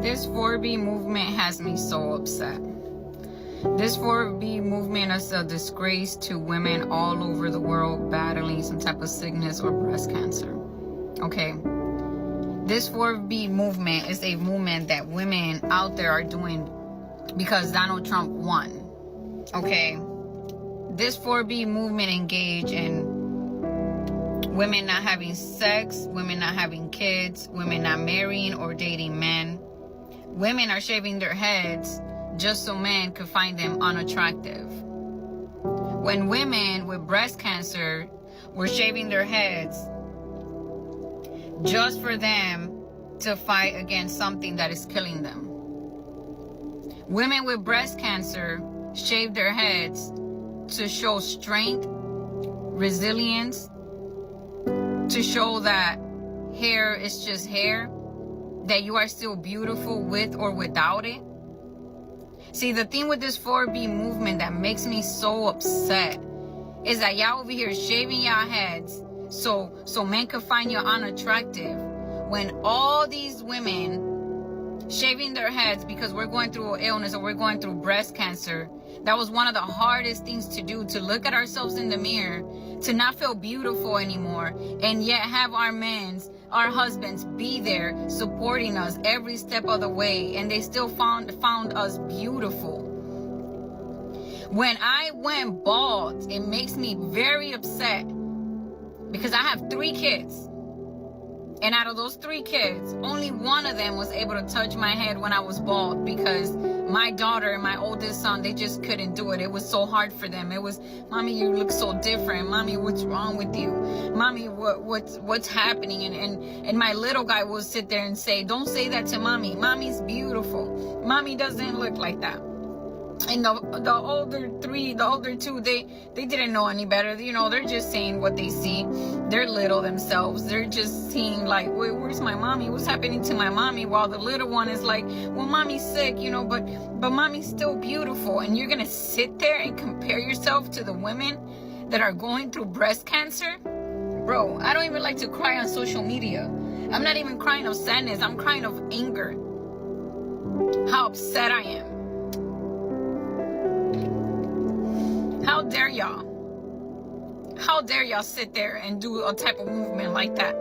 This 4B movement has me so upset. This 4B movement is a disgrace to women all over the world battling some type of sickness or breast cancer. Okay. This 4B movement is a movement that women out there are doing because Donald Trump won. Okay. This 4B movement engage in women not having sex, women not having kids, women not marrying or dating men. Women are shaving their heads just so men could find them unattractive. When women with breast cancer were shaving their heads just for them to fight against something that is killing them. Women with breast cancer shave their heads to show strength, resilience, to show that hair is just hair, that you are still beautiful with or without it. See, the thing with this 4B movement that makes me so upset is that y'all over here shaving y'all heads so men can find you unattractive, when all these women shaving their heads because we're going through an illness or we're going through breast cancer, that was one of the hardest things to do, to look at ourselves in the mirror, to not feel beautiful anymore, and yet have our husbands be there supporting us every step of the way, and they still found us beautiful. When I went bald, it makes me very upset because I have 3 kids. And out of those 3 kids, only one of them was able to touch my head when I was bald, because my daughter and my oldest son, they just couldn't do it. It was so hard for them. It was, Mommy, you look so different. Mommy, what's wrong with you? Mommy, what's happening? And my little guy will sit there and say, don't say that to Mommy. Mommy's beautiful. Mommy doesn't look like that. And the older 2, they didn't know any better. You know, they're just saying what they see. They're little themselves. They're just seeing like, where's my mommy? What's happening to my mommy? While the little one is like, well, mommy's sick, you know, but mommy's still beautiful. And you're gonna sit there and compare yourself to the women that are going through breast cancer? Bro, I don't even like to cry on social media. I'm not even crying of sadness. I'm crying of anger. How upset I am. How dare y'all? How dare y'all sit there and do a type of movement like that,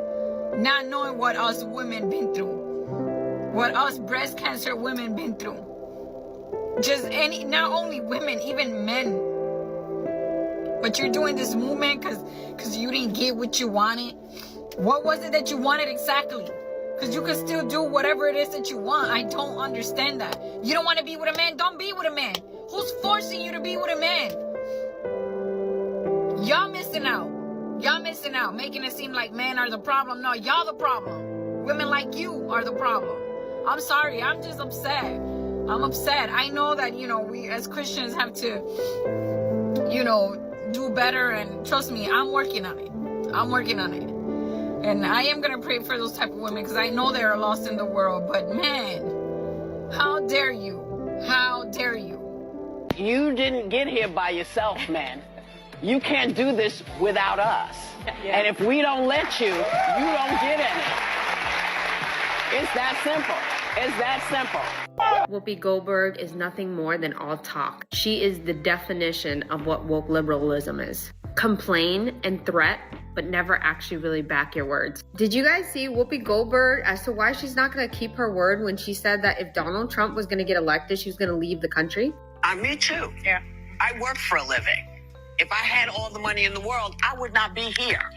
not knowing what us women been through, what us breast cancer women been through. Not only women, even men. But you're doing this movement because you didn't get what you wanted. What was it that you wanted exactly? Because you can still do whatever it is that you want. I don't understand that. You don't want to be with a man? Don't be with a man. Who's forcing you to be with a man? Y'all missing out. Y'all missing out, making it seem like men are the problem. No, y'all the problem. Women like you are the problem. I'm sorry. I'm just upset. I'm upset. I know that, you know, we as Christians have to, you know, do better. And trust me, I'm working on it. I'm working on it. And I am going to pray for those type of women because I know they are lost in the world. But man, how dare you? How dare you? You didn't get here by yourself, man. You can't do this without us. Yeah. And if we don't let you, you don't get any. It's that simple. It's that simple. Whoopi Goldberg is nothing more than all talk. She is the definition of what woke liberalism is. Complain and threat, but never actually really back your words. Did you guys see Whoopi Goldberg as to why she's not going to keep her word when she said that if Donald Trump was going to get elected, she was going to leave the country? Me too. Yeah. I work for a living. If I had all the money in the world, I would not be here.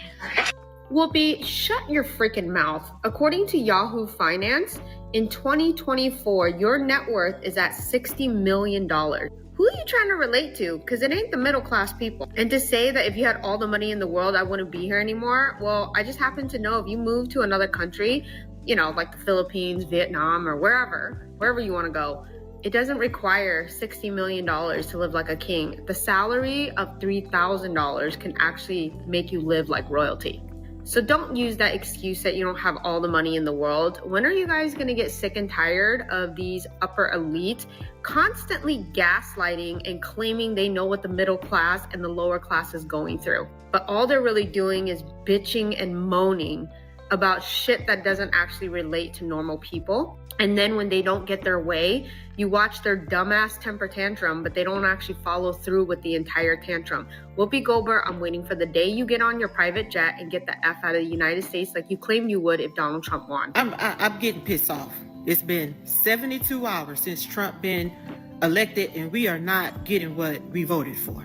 Whoopi, shut your freaking mouth. According to Yahoo Finance, in 2024, your net worth is at $60 million. Who are you trying to relate to? Because it ain't the middle class people. And to say that if you had all the money in the world, I wouldn't be here anymore. Well, I just happen to know if you move to another country, you know, like the Philippines, Vietnam, or wherever you want to go, it doesn't require $60 million to live like a king. The salary of $3,000 can actually make you live like royalty. So don't use that excuse that you don't have all the money in the world. When are you guys gonna get sick and tired of these upper elite constantly gaslighting and claiming they know what the middle class and the lower class is going through? But all they're really doing is bitching and moaning about shit that doesn't actually relate to normal people. And then when they don't get their way, you watch their dumbass temper tantrum, but they don't actually follow through with the entire tantrum. Whoopi Goldberg, I'm waiting for the day you get on your private jet and get the F out of the United States like you claimed you would if Donald Trump won. I'm getting pissed off. It's been 72 hours since Trump been elected, and we are not getting what we voted for.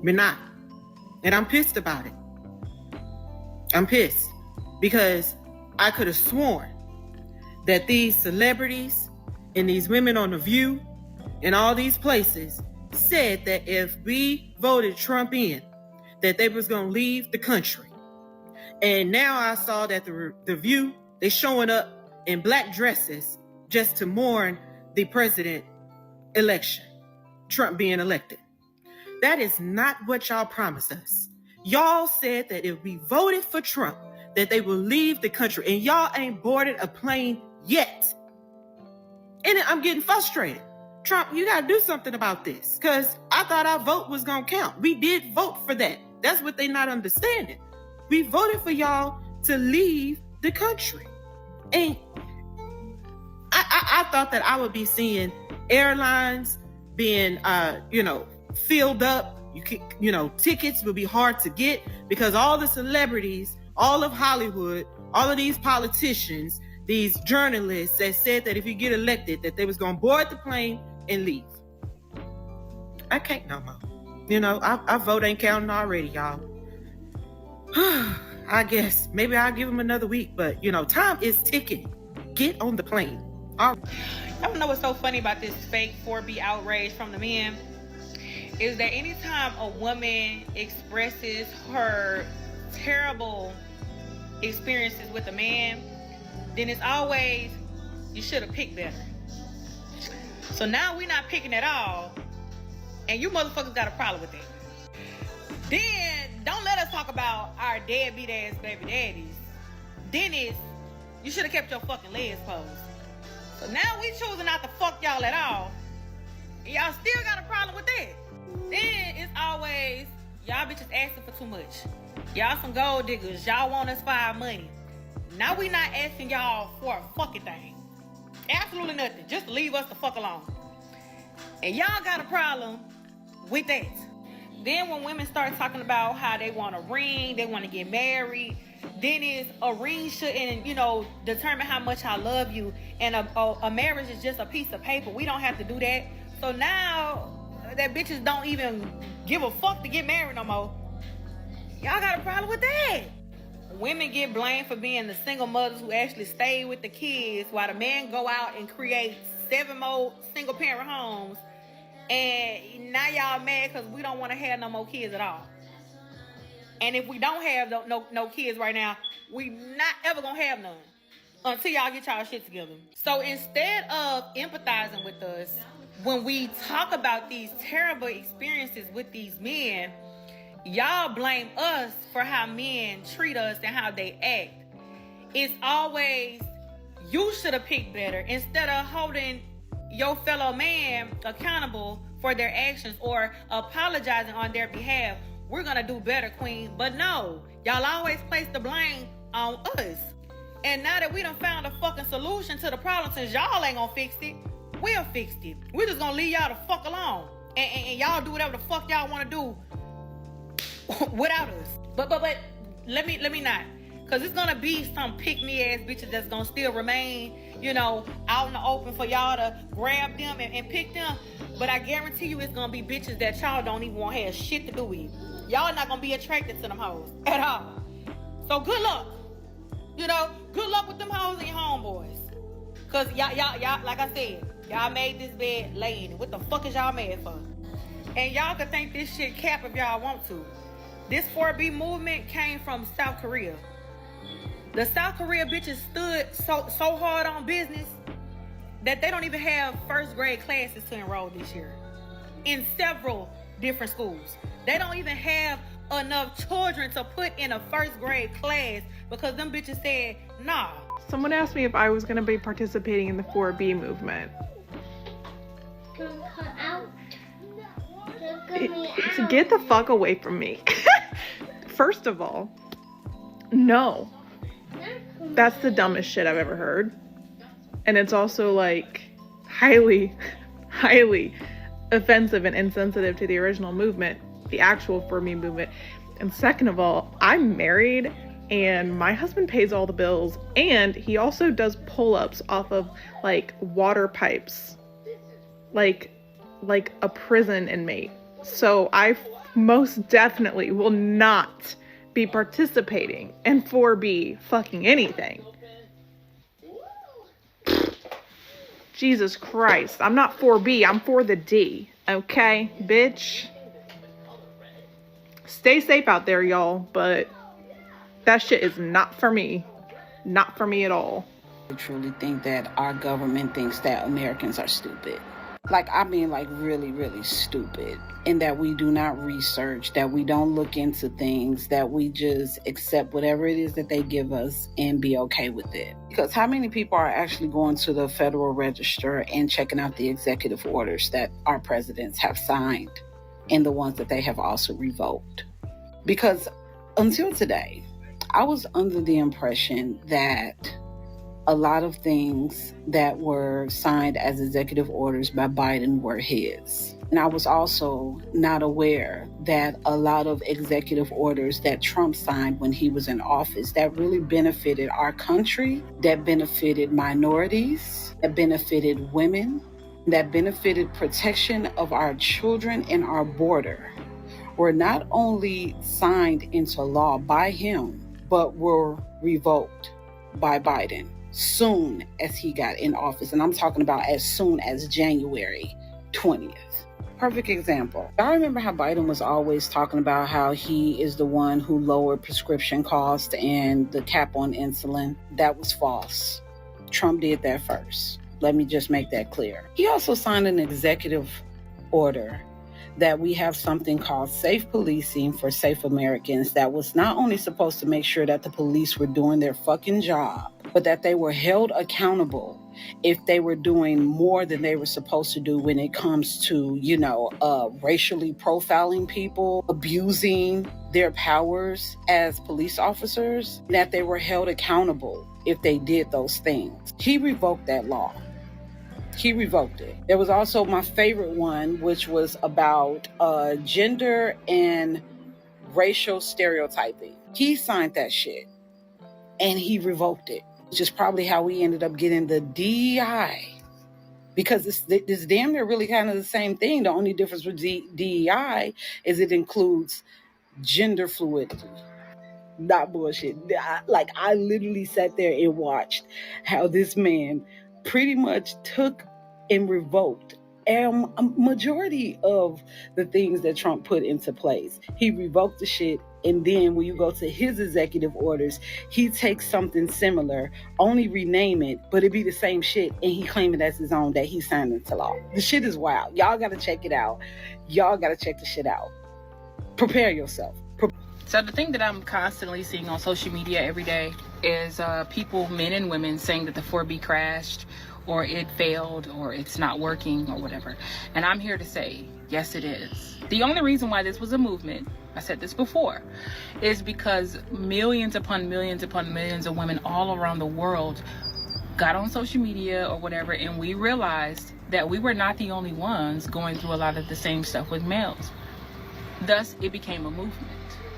We're not. And I'm pissed about it. I'm pissed because I could have sworn that these celebrities and these women on The View and all these places said that if we voted Trump in, that they was going to leave the country. And now I saw that the View, they showing up in black dresses just to mourn the president election, Trump being elected. That is not what y'all promised us. Y'all said that if we voted for Trump, that they will leave the country, and y'all ain't boarded a plane yet. And I'm getting frustrated. Trump, you gotta do something about this, because I thought our vote was gonna count. We did vote for that. That's what they not understanding. We voted for y'all to leave the country. And I thought that I would be seeing airlines being, filled up. Tickets would be hard to get because all the celebrities, all of Hollywood, all of these politicians, these journalists that said that if you get elected, that they was going to board the plane and leave. I can't no more. Our vote ain't counting already, y'all. I guess maybe I'll give them another week, but time is ticking. Get on the plane. All right. I don't know what's so funny about this fake 4B outrage from the men is that anytime a woman expresses her terrible experiences with a man, then it's always, you should have picked better. So now we're not picking at all, and you motherfuckers got a problem with that. Then don't let us talk about our deadbeat ass baby daddies. Dennis, you should have kept your fucking legs posed. So now we choosing not to fuck y'all at all, and y'all still got a problem with that. Then it's always, y'all bitches asking for too much. Y'all some gold diggers. Y'all want us for our money. Now we not asking y'all for a fucking thing. Absolutely nothing. Just leave us the fuck alone. And y'all got a problem with that. Then when women start talking about how they want a ring, they want to get married, then is a ring shouldn't, determine how much I love you. And a marriage is just a piece of paper. We don't have to do that. So now that bitches don't even give a fuck to get married no more. Y'all got a problem with that. Women get blamed for being the single mothers who actually stay with the kids while the men go out and create 7 more single parent homes. And now y'all mad because we don't want to have no more kids at all. And if we don't have no kids right now, we not ever gonna have none until y'all get y'all shit together. So instead of empathizing with us, when we talk about these terrible experiences with these men, y'all blame us for how men treat us and how they act. It's always, you should have picked better, instead of holding your fellow man accountable for their actions or apologizing on their behalf. We're gonna do better, queen. But no, y'all always place the blame on us. And now that we done found a fucking solution to the problem, since y'all ain't gonna fix it, we'll fix it. We're just gonna leave y'all the fuck alone. And y'all do whatever the fuck y'all wanna do without us. But let me not. Cause it's gonna be some pick-me ass bitches that's gonna still remain, out in the open for y'all to grab them and pick them. But I guarantee you it's gonna be bitches that y'all don't even want to have shit to do with. Y'all not gonna be attracted to them hoes at all. So good luck. Good luck with them hoes and your homeboys. Cause y'all, like I said, y'all made this bed lay in it. What the fuck is y'all mad for? And y'all can think this shit cap if y'all want to. This 4B movement came from South Korea. The South Korea bitches stood so hard on business that they don't even have first grade classes to enroll this year in several different schools. They don't even have enough children to put in a first grade class because them bitches said, nah. Someone asked me if I was going to be participating in the 4B movement. Get the fuck away from me. First of all, no. That's the dumbest shit I've ever heard. And it's also like highly, highly offensive and insensitive to the original movement, the actual For Me movement. And second of all, I'm married and my husband pays all the bills, and he also does pull-ups off of like water pipes, like a prison inmate. So I most definitely will not be participating in 4B fucking anything. Jesus Christ. I'm not 4B, I'm for the D. Okay, bitch? Stay safe out there, y'all, but that shit is not for me. Not for me at all. I truly think that our government thinks that Americans are stupid. Like, I mean, like, really, really stupid. And that we do not research, that we don't look into things, that we just accept whatever it is that they give us and be okay with it. Because how many people are actually going to the Federal Register and checking out the executive orders that our presidents have signed and the ones that they have also revoked? Because until today, I was under the impression that a lot of things that were signed as executive orders by Biden were his. And I was also not aware that a lot of executive orders that Trump signed when he was in office that really benefited our country, that benefited minorities, that benefited women, that benefited protection of our children and our border, were not only signed into law by him, but were revoked by Biden soon as he got in office. And I'm talking about as soon as January 20th. Perfect example. I remember how Biden was always talking about how he is the one who lowered prescription costs and the cap on insulin. That was false. Trump did that first. Let me just make that clear. He also signed an executive order that we have something called safe policing for safe Americans that was not only supposed to make sure that the police were doing their fucking job, but that they were held accountable if they were doing more than they were supposed to do when it comes to, racially profiling people, abusing their powers as police officers, that they were held accountable if they did those things. He revoked that law. He revoked it. There was also my favorite one, which was about gender and racial stereotyping. He signed that shit and he revoked it, which is probably how we ended up getting the DEI, because it's damn near really kind of the same thing. The only difference with DEI is it includes gender fluidity. Not bullshit. I literally sat there and watched how this man pretty much took and revoked a majority of the things that Trump put into place. He revoked the shit, and then when you go to his executive orders, he takes something similar, only rename it, but it be the same shit, and he claim it as his own that he signed into law. The shit is wild. Y'all gotta check it out. Y'all gotta check the shit out. Prepare yourself. So the thing that I'm constantly seeing on social media every day is people, men and women, saying that the 4B crashed, or it failed, or it's not working, or whatever. And I'm here to say, yes, it is. The only reason why this was a movement, I said this before, is because millions upon millions upon millions of women all around the world got on social media or whatever, and we realized that we were not the only ones going through a lot of the same stuff with males. Thus, it became a movement.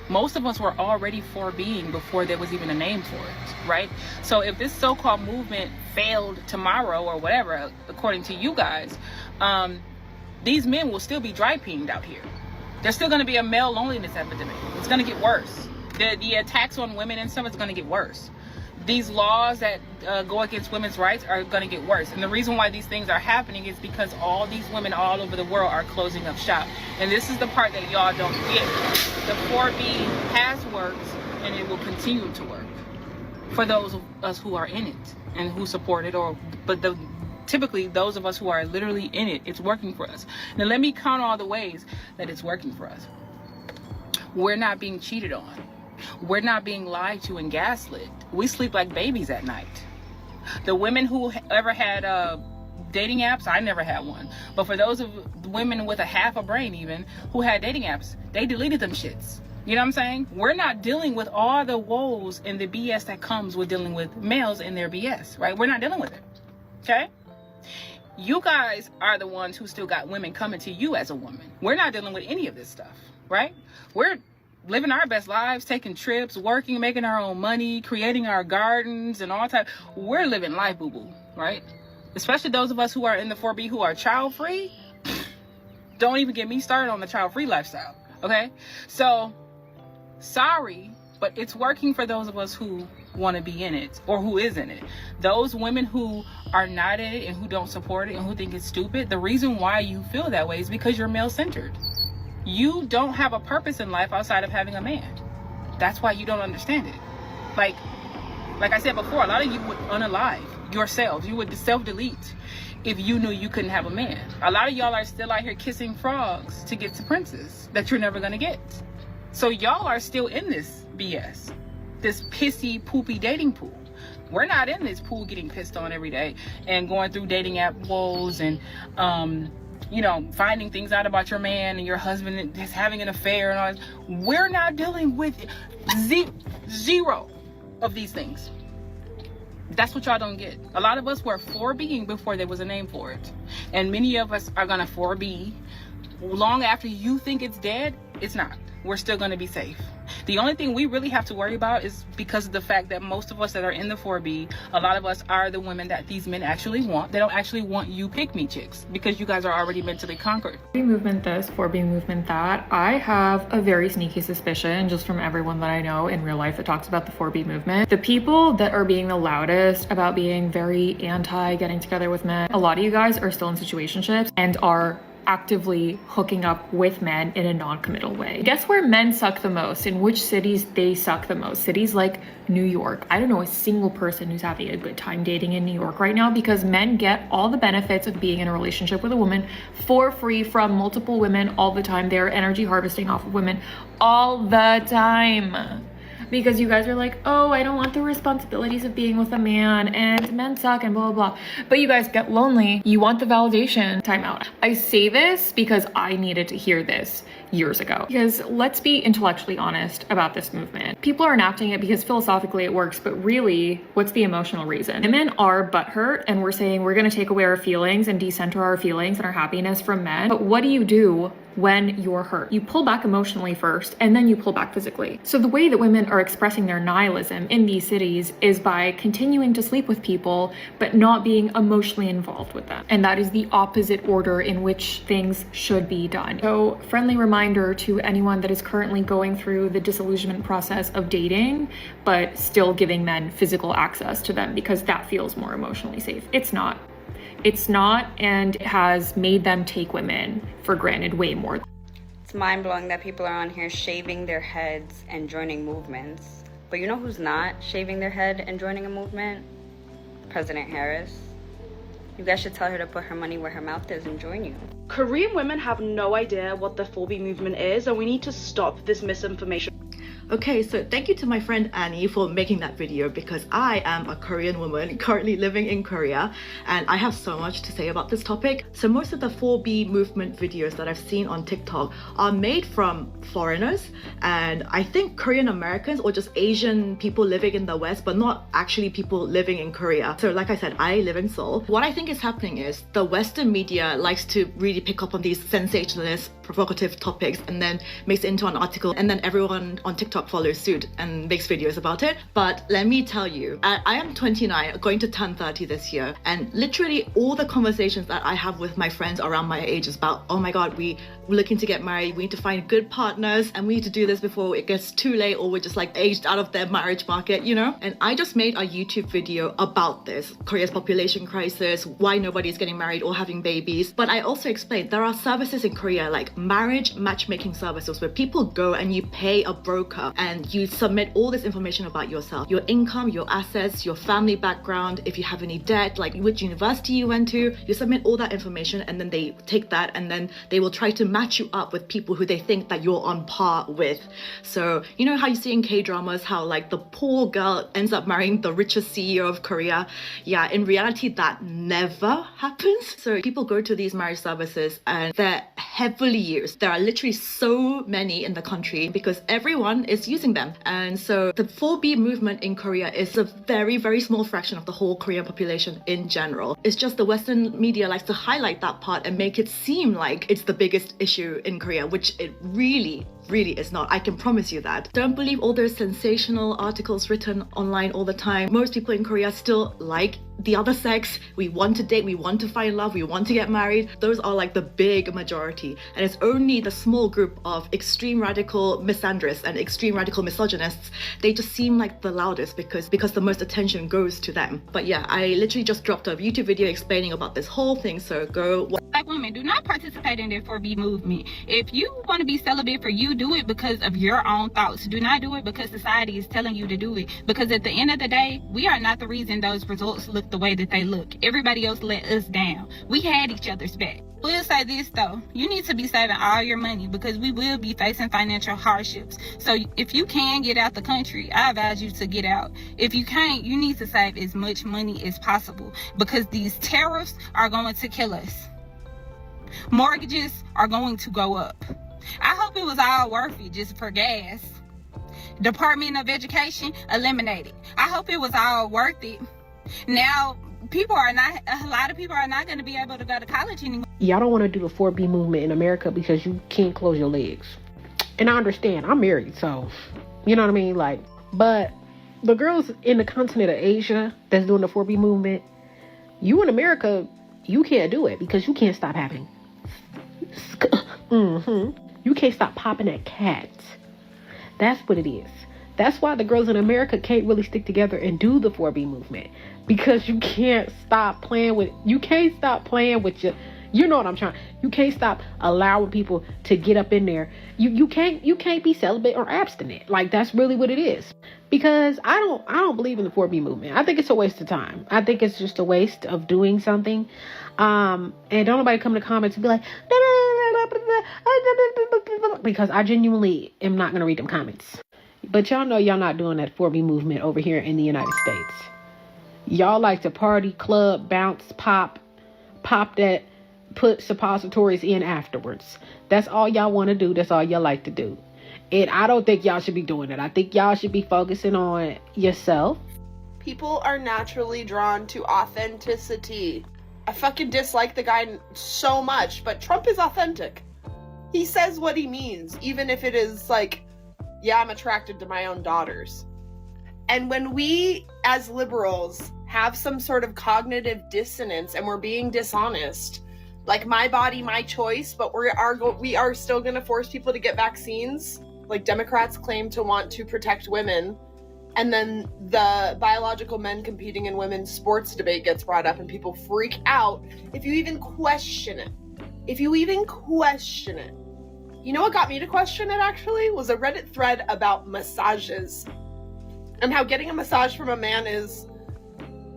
Most of us were already 4Bing before there was even a name for it, right? So if this so-called movement failed tomorrow or whatever, according to you guys, these men will still be dry peeing out here. There's still going to be a male loneliness epidemic. It's going to get worse. The attacks on women and stuff is going to get worse. These laws that go against women's rights are going to get worse. And the reason why these things are happening is because all these women all over the world are closing up shop. And this is the part that y'all don't get. The 4B has worked, and it will continue to work for those of us who are in it and who support it. Typically, those of us who are literally in it, it's working for us. Now, let me count all the ways that it's working for us. We're not being cheated on. We're not being lied to and gaslit. We sleep like babies at night. The women who ever had dating apps, I never had one. But for those of women with a half a brain even, who had dating apps, they deleted them shits. You know what I'm saying? We're not dealing with all the woes and the BS that comes with dealing with males and their BS, right? We're not dealing with it, okay? You guys are the ones who still got women coming to you as a woman. We're not dealing with any of this stuff, right? We're living our best lives, taking trips, working, making our own money, creating our gardens and all type. We're living life, boo-boo, right? Especially those of us who are in the 4B who are child-free. Don't even get me started on the child-free lifestyle, okay? So, sorry, but it's working for those of us who want to be in it or who is in it. Those women who are not in it and who don't support it and who think it's stupid, the reason why you feel that way is because you're male-centered. You don't have a purpose in life outside of having a man. That's why you don't understand it. Like I said before, a lot of you would unalive yourselves. You would self-delete if you knew you couldn't have a man. A lot of y'all are still out here kissing frogs to get to princes that you're never gonna get. So y'all are still in this BS, this pissy, poopy dating pool. We're not in this pool getting pissed on every day and going through dating app woes and, you know, finding things out about your man and your husband is having an affair and all this. We're not dealing with zero of these things. That's what y'all don't get. A lot of us were 4Bing before there was a name for it. And many of us are gonna 4B long after you think it's dead. It's not. We're still gonna be safe. The only thing we really have to worry about is because of the fact that most of us that are in the 4B, a lot of us are the women that these men actually want. They don't actually want you pick-me chicks because you guys are already mentally conquered. 4B movement this, 4B movement that. I have a very sneaky suspicion just from everyone that I know in real life that talks about the 4B movement. The people that are being the loudest about being very anti getting together with men, a lot of you guys are still in situationships and are actively hooking up with men in a non-committal way. Guess where men suck the most? In which cities they suck the most? Cities like New York. I don't know a single person who's having a good time dating in New York right now because men get all the benefits of being in a relationship with a woman for free from multiple women all the time. They're energy harvesting off of women all the time. Because you guys are like, oh, I don't want the responsibilities of being with a man and men suck and blah, blah, blah. But you guys get lonely. You want the validation. Time out. I say this because I needed to hear this years ago. Because let's be intellectually honest about this movement. People are enacting it because philosophically it works, but really, what's the emotional reason? Women are butthurt and we're saying we're gonna take away our feelings and decenter our feelings and our happiness from men. But what do you do when you're hurt? You pull back emotionally first and then you pull back physically. So the way that women are expressing their nihilism in these cities is by continuing to sleep with people but not being emotionally involved with them. And that is the opposite order in which things should be done. So friendly reminder to anyone that is currently going through the disillusionment process of dating but still giving men physical access to them because that feels more emotionally safe. It's not. It's not, and it has made them take women for granted way more. It's mind-blowing that people are on here shaving their heads and joining movements. But you know who's not shaving their head and joining a movement? President Harris. You guys should tell her to put her money where her mouth is and join you. Korean women have no idea what the 4B movement is, and we need to stop this misinformation. Okay, so thank you to my friend Annie for making that video because I am a Korean woman currently living in Korea and I have so much to say about this topic. So most of the 4B movement videos that I've seen on TikTok are made from foreigners and I think Korean Americans or just Asian people living in the West but not actually people living in Korea. So like I said, I live in Seoul. What I think is happening is the Western media likes to really pick up on these sensationalist, provocative topics and then makes it into an article and then everyone on TikTok follows suit and makes videos about it. But let me tell you, I am 29, going to turn 30 this year, and literally all the conversations that I have with my friends around my age is about, oh my god, we're looking to get married, we need to find good partners, and we need to do this before it gets too late or we're just like aged out of their marriage market, you know? And I just made a YouTube video about this, Korea's population crisis, why nobody's getting married or having babies. But I also explained there are services in Korea like marriage matchmaking services where people go and you pay a broker Korea, and you submit all this information about yourself, your income, your assets, your family background, if you have any debt, like which university you went to. You submit all that information, and then they take that and then they will try to match you up with people who they think that you're on par with. So you know how you see in K-dramas how like the poor girl ends up marrying the richest CEO of Korea? Yeah, in reality that never happens. So people go to these marriage services and they're heavily used. There are literally so many in the country because everyone is using them. And so the 4B movement in Korea is a very, very small fraction of the whole Korean population in general. It's just the Western media likes to highlight that part and make it seem like it's the biggest issue in Korea, which it really is not. I can promise you that. Don't believe all those sensational articles written online all the time. Most people in Korea still like the other sex. We want to date, we want to find love, we want to get married. Those are like the big majority. And it's only the small group of extreme radical misandrists and extreme radical misogynists. They just seem like the loudest because the most attention goes to them. But yeah, I literally just dropped a YouTube video explaining about this whole thing, so go watch. Black women, do not participate in the 4B movement. If you want to be celibate for you, do it because of your own thoughts. Do not do it because society is telling you to do it. Because at the end of the day, we are not the reason those results look the way that they look. Everybody else let us down. We had each other's back. We'll say this though, you need to be saving all your money because we will be facing financial hardships. So if you can get out the country, I advise you to get out. If you can't, you need to save as much money as possible because these tariffs are going to kill us. Mortgages are going to go up. I hope it was all worth it just for gas. Department of Education eliminated. I hope it was all worth it. Now, a lot of people are not going to be able to go to college anymore. Y'all don't want to do the 4B movement in America because you can't close your legs. And I understand, I'm married, so, you know what I mean? Like, but the girls in the continent of Asia that's doing the 4B movement, you in America, you can't do it because you can't stop having. You can't stop popping at cats. That's what it is. That's why the girls in America can't really stick together and do the 4B movement, because you can't stop playing with your, you know what I'm trying. You can't stop allowing people to get up in there. You can't be celibate or abstinent. Like, that's really what it is. Because I don't believe in the 4B movement. I think it's a waste of time. I think it's just a waste of doing something. And don't nobody come in the comments and be like, because I genuinely am not going to read them comments. But y'all know y'all not doing that 4B movement over here in the United States. Y'all like to party, club, bounce, pop that, put suppositories in afterwards. That's all y'all want to do. That's all y'all like to do. And I don't think y'all should be doing it. I think y'all should be focusing on yourself. People are naturally drawn to authenticity. I fucking dislike the guy so much, but Trump is authentic. He says what he means, even if it is like, yeah, I'm attracted to my own daughters. And when we, as liberals, have some sort of cognitive dissonance and we're being dishonest, like my body, my choice, but we are still going to force people to get vaccines, like Democrats claim to want to protect women, and then the biological men competing in women's sports debate gets brought up and people freak out if you even question it. You know what got me to question it, actually, was a Reddit thread about massages and how getting a massage from a man is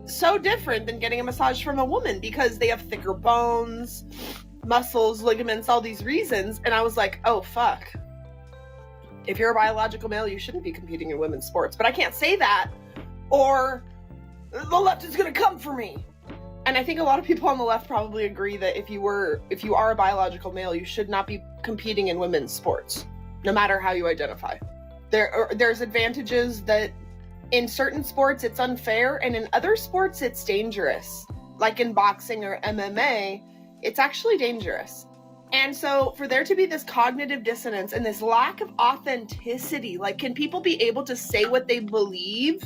so different than getting a massage from a woman because they have thicker bones, muscles, ligaments, all these reasons. And I was like, oh, fuck. If you're a biological male, you shouldn't be competing in women's sports. But I can't say that, or the left is going to come for me. And I think a lot of people on the left probably agree that if you are a biological male, you should not be competing in women's sports, no matter how you identify. There's advantages that in certain sports it's unfair, and in other sports it's dangerous. Like in boxing or MMA, it's actually dangerous. And so for there to be this cognitive dissonance and this lack of authenticity, like, can people be able to say what they believe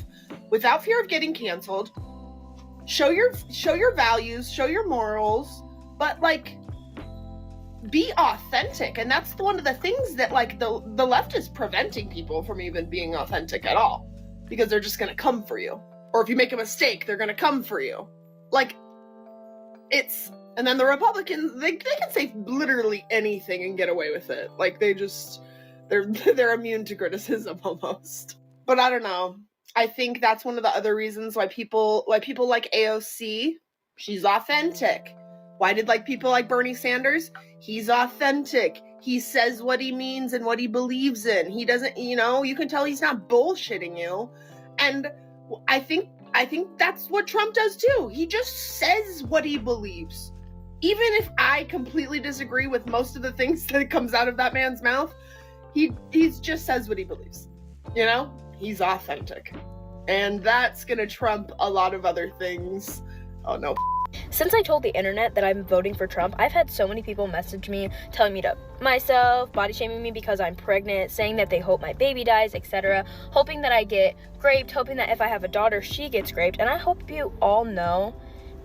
without fear of getting canceled? Show your values, show your morals, but like, be authentic. And that's one of the things that like the left is preventing people from even being authentic at all, because they're just gonna come for you. Or if you make a mistake, they're gonna come for you. Like, and then the Republicans, they can say literally anything and get away with it. Like, they just they're immune to criticism almost. But I don't know. I think that's one of the other reasons why people like AOC. She's authentic. Why did like people like Bernie Sanders? He's authentic. He says what he means and what he believes in. He doesn't, you can tell he's not bullshitting you. And I think that's what Trump does too. He just says what he believes. Even if I completely disagree with most of the things that comes out of that man's mouth, he just says what he believes. He's authentic. And that's gonna trump a lot of other things. Oh no. Since I told the internet that I'm voting for Trump, I've had so many people message me telling me to myself, body shaming me because I'm pregnant, saying that they hope my baby dies, etc., hoping that I get raped, hoping that if I have a daughter, she gets raped. And I hope you all know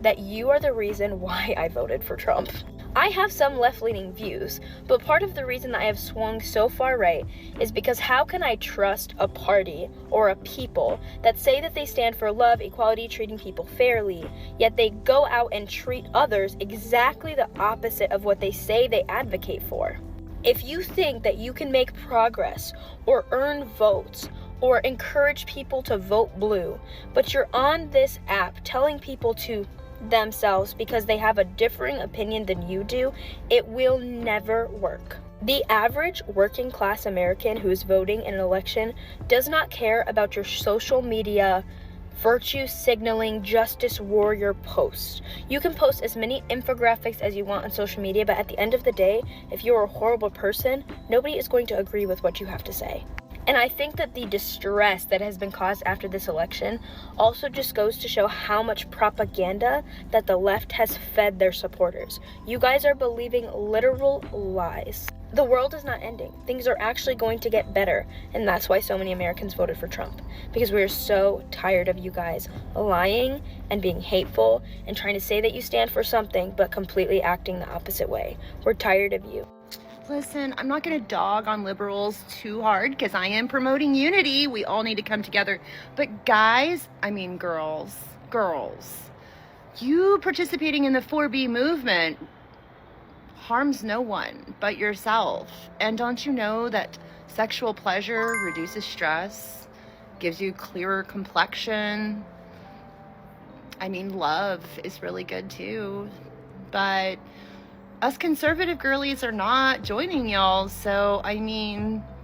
that you are the reason why I voted for Trump. I have some left-leaning views, but part of the reason that I have swung so far right is because how can I trust a party or a people that say that they stand for love, equality, treating people fairly, yet they go out and treat others exactly the opposite of what they say they advocate for? If you think that you can make progress or earn votes or encourage people to vote blue, but you're on this app telling people to themselves because they have a differing opinion than you do, it will never work. The average working class American who's voting in an election does not care about your social media virtue signaling justice warrior posts. You can post as many infographics as you want on social media, but at the end of the day, if you're a horrible person, nobody is going to agree with what you have to say. And I think that the distress that has been caused after this election also just goes to show how much propaganda that the left has fed their supporters. You guys are believing literal lies. The world is not ending. Things are actually going to get better. And that's why so many Americans voted for Trump. Because we're so tired of you guys lying and being hateful and trying to say that you stand for something but completely acting the opposite way. We're tired of you. Listen, I'm not going to dog on liberals too hard because I am promoting unity. We all need to come together. But guys, girls, you participating in the 4B movement harms no one but yourself. And don't you know that sexual pleasure reduces stress, gives you clearer complexion? Love is really good too. But us conservative girlies are not joining y'all, so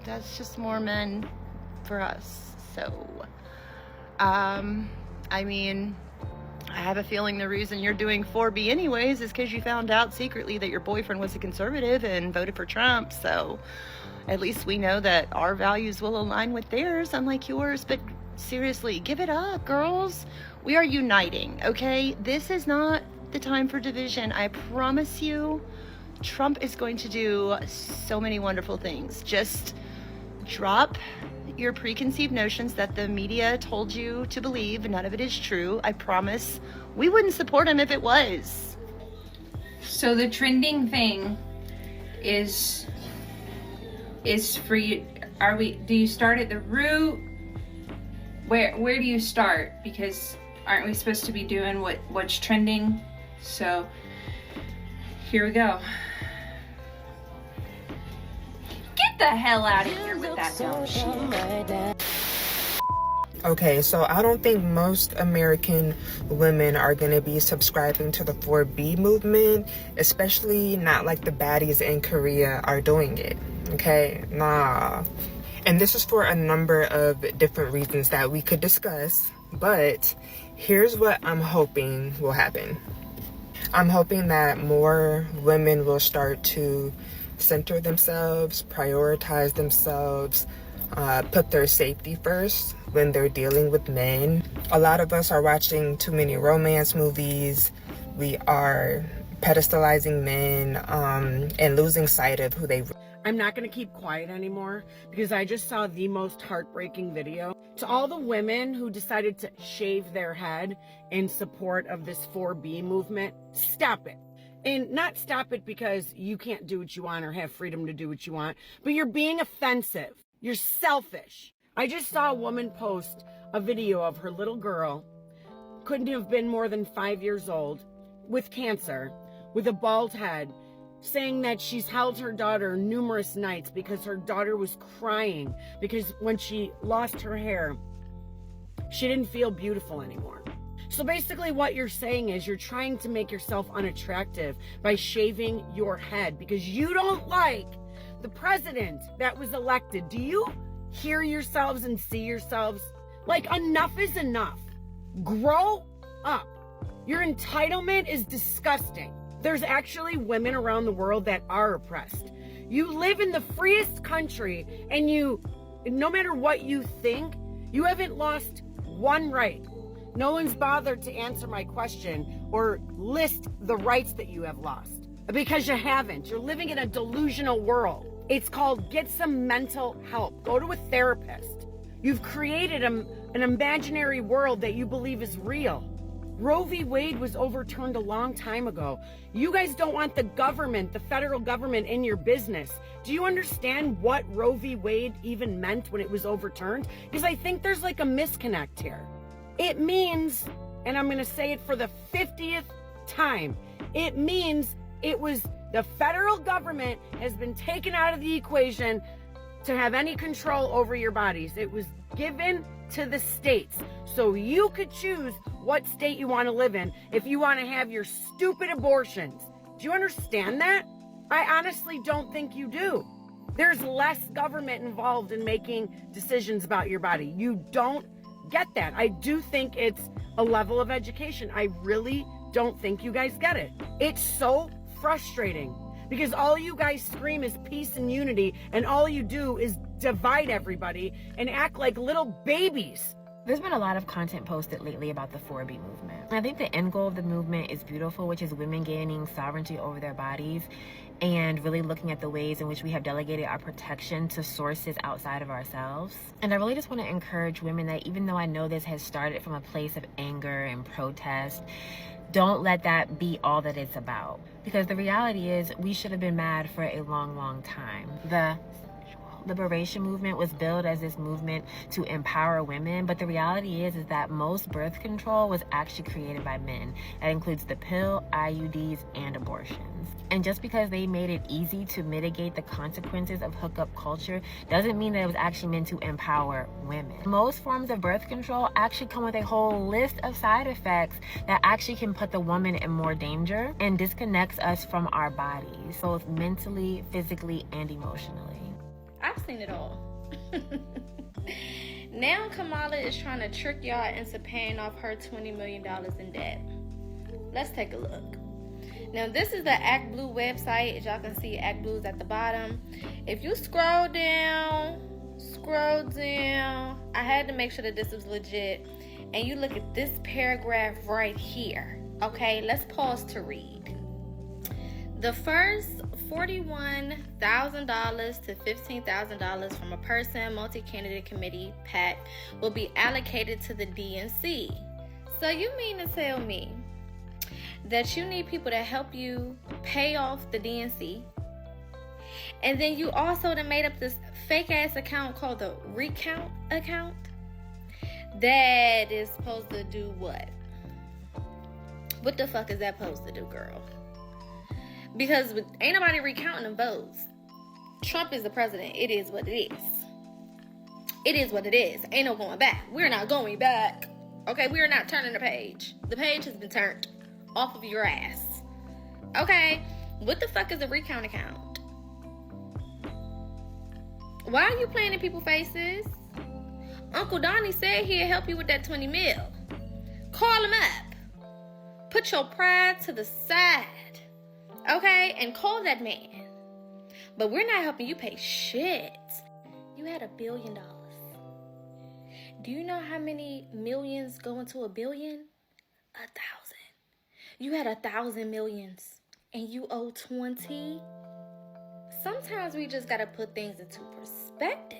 that's just more men for us. So I have a feeling the reason you're doing 4B anyways is because you found out secretly that your boyfriend was a conservative and voted for Trump. So at least we know that our values will align with theirs, unlike yours. But seriously, give it up, girls. We are uniting, okay? This is not the time for division. I promise you, Trump is going to do so many wonderful things. Just drop your preconceived notions that the media told you to believe. None of it is true. I promise we wouldn't support him if it was. So the trending thing is for you. Do you start at the root? Where do you start? Because aren't we supposed to be doing what's trending? So here we go. Get the hell out of here with that dumb shit. Okay, so I don't think most American women are going to be subscribing to the 4B movement, especially not like the baddies in Korea are doing it. Okay, nah. And this is for a number of different reasons that we could discuss, but here's what I'm hoping will happen. I'm hoping that more women will start to center themselves, prioritize themselves, put their safety first when they're dealing with men. A lot of us are watching too many romance movies. We are pedestalizing men and losing sight of who they really. I'm not going to keep quiet anymore because I just saw the most heartbreaking video. To all the women who decided to shave their head in support of this 4B movement, stop it. And not stop it because you can't do what you want or have freedom to do what you want, but you're being offensive. You're selfish. I just saw a woman post a video of her little girl, couldn't have been more than 5 years old, with cancer, with a bald head, saying that she's held her daughter numerous nights because her daughter was crying because when she lost her hair, she didn't feel beautiful anymore. So basically what you're saying is you're trying to make yourself unattractive by shaving your head because you don't like the president that was elected. Do you hear yourselves and see yourselves? Like, enough is enough. Grow up. Your entitlement is disgusting. There's actually women around the world that are oppressed. You live in the freest country and no matter what you think, you haven't lost one right. No one's bothered to answer my question or list the rights that you have lost because you haven't. You're living in a delusional world. It's called get some mental help. Go to a therapist. You've created an imaginary world that you believe is real. Roe v. Wade was overturned a long time ago. You guys don't want the government, the federal government, in your business. Do you understand what Roe v. Wade even meant when it was overturned? Because I think there's like a misconnect here. It means, and I'm going to say it for the 50th time, it means it was the federal government has been taken out of the equation to have any control over your bodies. It was given to the states so you could choose what state you want to live in if you want to have your stupid abortions. Do you understand that? I honestly don't think you do. There's less government involved in making decisions about your body. You don't get that. I do think it's a level of education. I really don't think you guys get it. It's so frustrating because all you guys scream is peace and unity, and all you do is divide everybody and act like little babies. There's been a lot of content posted lately about the 4B movement. I think the end goal of the movement is beautiful, which is women gaining sovereignty over their bodies and really looking at the ways in which we have delegated our protection to sources outside of ourselves. And I really just want to encourage women that even though I know this has started from a place of anger and protest, don't let that be all that it's about. Because the reality is we should have been mad for a long, long time. The liberation movement was billed as this movement to empower women, but the reality is that most birth control was actually created by men. That includes the pill, IUDs, and abortions. And just because they made it easy to mitigate the consequences of hookup culture doesn't mean that it was actually meant to empower women. Most forms of birth control actually come with a whole list of side effects that actually can put the woman in more danger and disconnects us from our bodies, both mentally, physically, and emotionally. I've seen it all. Now Kamala is trying to trick y'all into paying off her $20 million in debt. Let's take a look. Now this is the Act Blue website. As y'all can see, Act Blue is at the bottom. If you scroll down, I had to make sure that this was legit. And you look at this paragraph right here. Okay, let's pause to read. The first $41,000 to $15,000 from a person multi-candidate committee PAC will be allocated to the DNC. So you mean to tell me that you need people to help you pay off the DNC, and then you also done made up this fake ass account called the Recount account that is supposed to do what? What the fuck is that supposed to do, girl? Because ain't nobody recounting them votes. Trump is the president. It is what it is. It is what it is. Ain't no going back. We're not going back. Okay, we are not turning the page. The page has been turned off of your ass. Okay, what the fuck is a recount account? Why are you playing in people's faces? Uncle Donnie said he'll help you with that 20 mil. Call him up. Put your pride to the side. Okay, and call that man. But we're not helping you pay shit. You had $1 billion. Do you know how many millions go into $1 billion? 1,000. You had 1,000 millions and you owe 20. Sometimes we just gotta put things into perspective.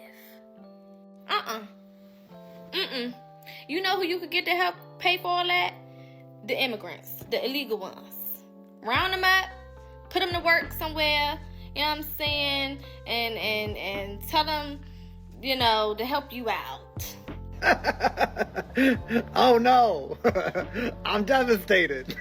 You know who you could get to help pay for all that? The immigrants, the illegal ones. Round them up. Put them to work somewhere, you know what I'm saying, and tell them, you know, to help you out. Oh no, I'm devastated.